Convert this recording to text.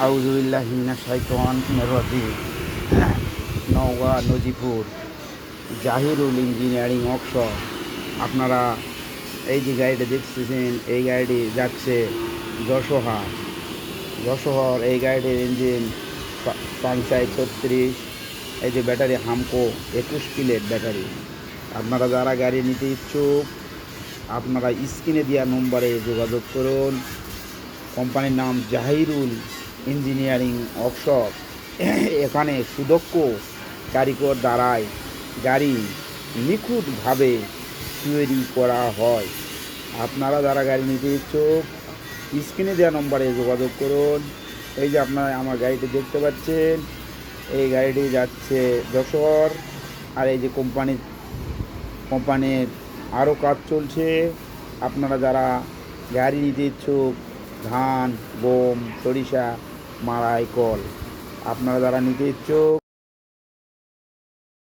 আউযুবিল্লাহি মিনাশ শাইতানির রাজিম। Naogaon Najipur Zahirul engineering workshop. আপনারা এই যে গাড়িটা দেখতেছেন, এই গাড়িটি যাচ্ছে যশোহর। এই গাড়িটির ইঞ্জিন সানশাইন 36। এই যে ব্যাটারি হামকো 21 প্লেট ব্যাটারি। আপনারা যারা গাড়ি নিতে ইচ্ছুক, আপনারা স্ক্রিনে দেওয়া নম্বরে যোগাযোগ করুন। কোম্পানির নাম জাহিরুল ইঞ্জিনিয়ারিং ওয়ার্কশপ। এখানে সুদক্ষ কারিগর দ্বারাই গাড়ি নিখুঁতভাবে তৈরি করা হয়। আপনারা যারা গাড়ি নিতে ইচ্ছুক, স্ক্রিনে দেওয়া নম্বরে যোগাযোগ করুন। এই যে আপনারা আমার গাড়িটি দেখতে পাচ্ছেন, এই গাড়িটি যাচ্ছে যশোর। আর এই যে কোম্পানির আরও কাজ চলছে। আপনারা যারা গাড়ি নিতে ইচ্ছুক, ধান, গম, সরিষা, মাড়াই, কল, আপনারা যারা নিতে ইচ্ছুক,